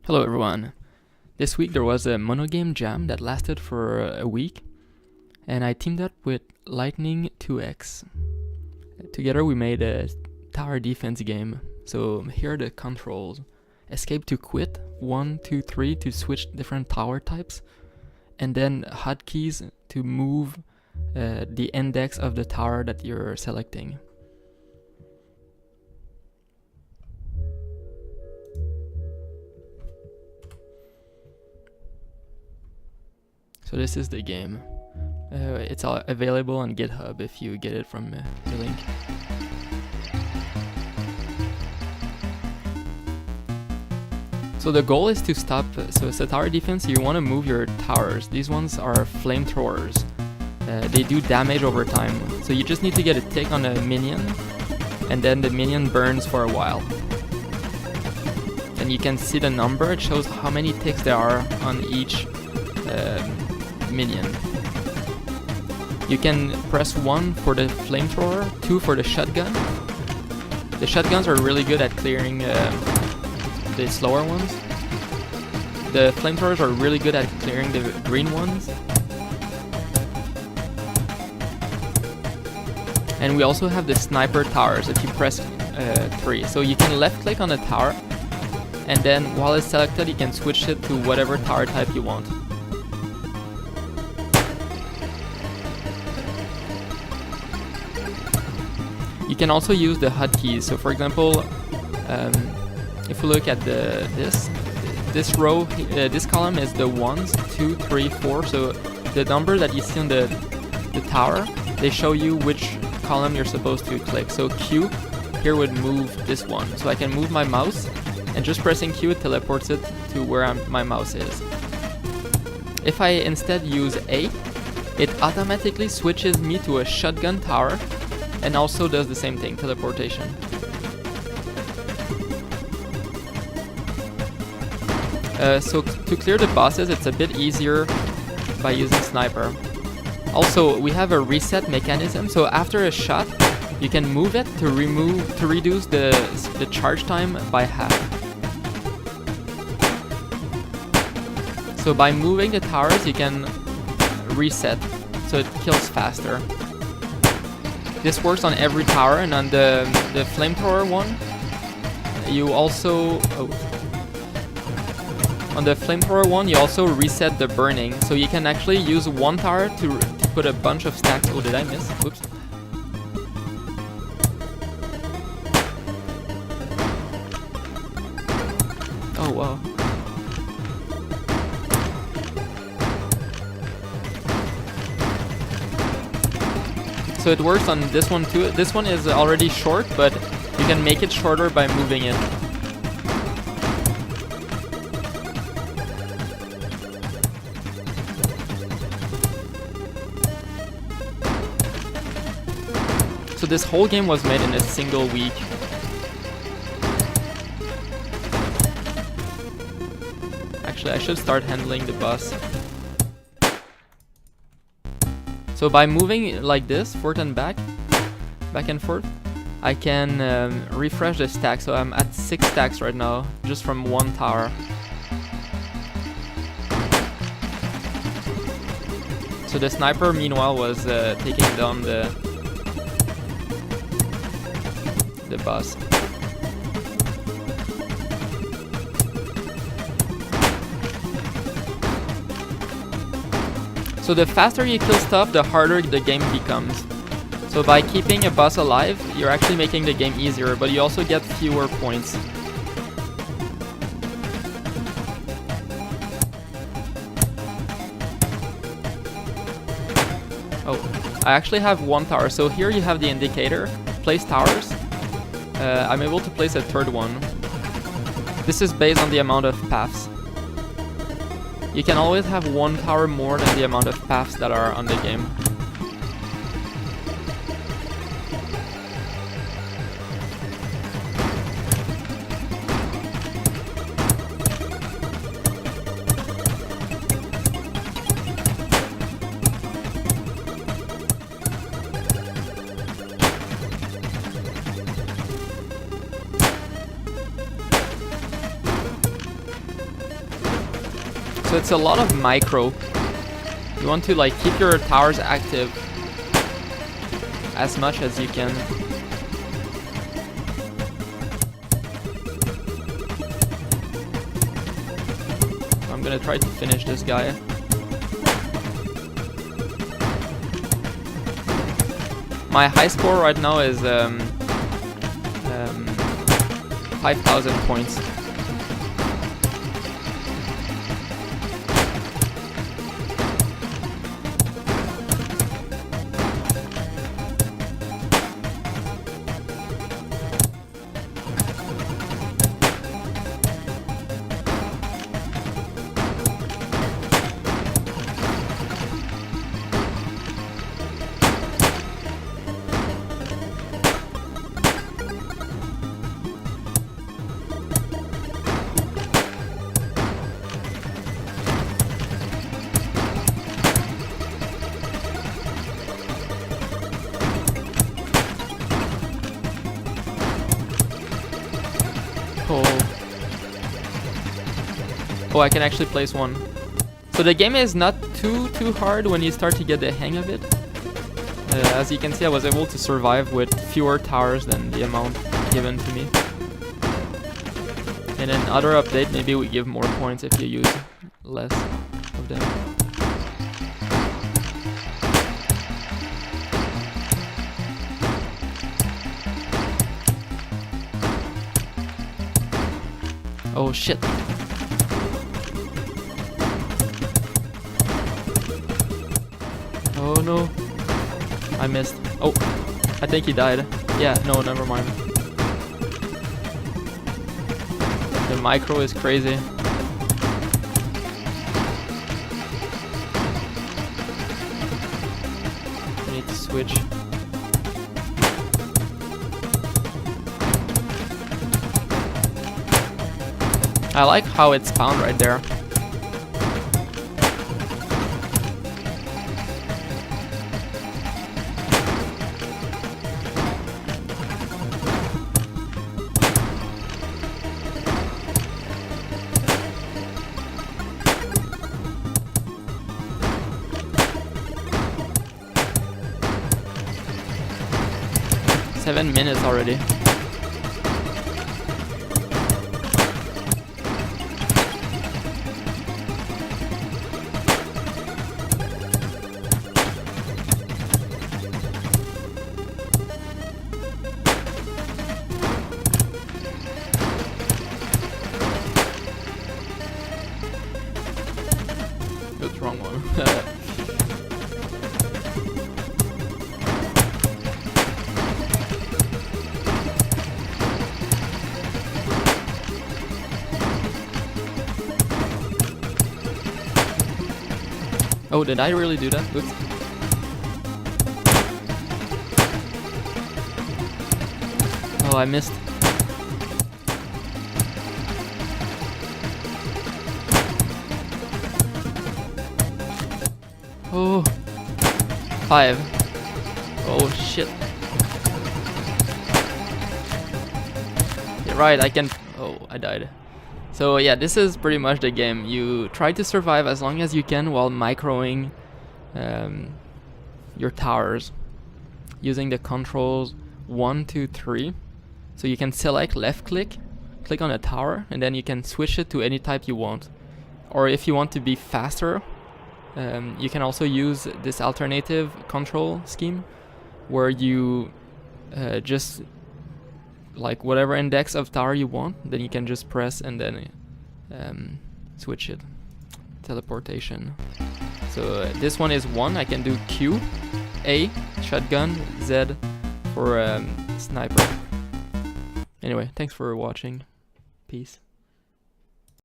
Hello everyone. This week there was a MonoGameJam that lasted for a week, and I teamed up with Lightning 2X. Together we made a tower defense game. So here are the controls. Escape to quit, 1, 2, 3 to switch different tower types, and then hotkeys to move the index of the tower that you're selecting. So this is the game. It's all available on GitHub if you get it from the link. So the goal is to stop, so it's a tower defense, you want to move your towers. These ones are flamethrowers. They do damage over time. So you just need to get a tick on a minion, and then the minion burns for a while. And you can see the number, it shows how many ticks there are on each minion. You can press 1 for the flamethrower, 2 for the shotgun. The shotguns are really good at clearing the slower ones. The flamethrowers are really good at clearing the green ones. And we also have the sniper towers if you press 3. So you can left click on the tower, and then while it's selected you can switch it to whatever tower type you want. You can also use the hotkeys. So for example, if we look at this row, this column is the 1s, 2, 3, 4. So the number that you see on the tower, they show you which column you're supposed to click. So Q here would move this one. So I can move my mouse, and just pressing Q it teleports it to where my mouse is. If I instead use A, it automatically switches me to a shotgun tower, and also does the same thing, teleportation. So to clear the bosses, it's a bit easier by using sniper. Also, we have a reset mechanism, so after a shot, you can move it to reduce the charge time by half. So by moving the towers, you can reset, so it kills faster. This works on every tower, and on the flamethrower one, you also on the flamethrower one you also reset the burning, so you can actually use one tower to put a bunch of stacks. Oh, did I miss? Oops. Oh wow. So it works on this one too. This one is already short, but you can make it shorter by moving it. So this whole game was made in a single week. Actually, I should start handling the boss. So by moving like this, forth and back and forth, I can refresh the stack. So I'm at 6 stacks right now, just from one tower. So the sniper, meanwhile, was taking down the boss. So the faster you kill stuff, the harder the game becomes. So by keeping a boss alive, you're actually making the game easier, but you also get fewer points. Oh, I actually have one tower. So here you have the indicator, place towers. I'm able to place a third one. This is based on the amount of paths. You can always have one tower more than the amount of paths that are on the game. So it's a lot of micro. You want to like keep your towers active as much as you can. I'm gonna try to finish this guy. My high score right now is 5,000 points. Oh, I can actually place one. So the game is not too hard when you start to get the hang of it. As you can see, I was able to survive with fewer towers than the amount given to me. In another update, maybe we give more points if you use less of them. Oh shit. Oh no. I missed. Oh, I think he died. Yeah, no, never mind. The micro is crazy. I need to switch. I like how it's spawned right there. Seven minutes already. Oops, wrong one. Oh, did I really do that? Oops. Oh, I missed. Oh, 5. Oh shit. You're right, I can. Oh, I died. So yeah, this is pretty much the game. You try to survive as long as you can while microing your towers using the controls 1, 2, 3. So you can select left click on a tower, and then you can switch it to any type you want. Or if you want to be faster, you can also use this alternative control scheme where you just like whatever index of tower you want, then you can just press and then switch it. Teleportation. So this one is 1. I can do Q, A, shotgun, Z for sniper. Anyway, thanks for watching. Peace.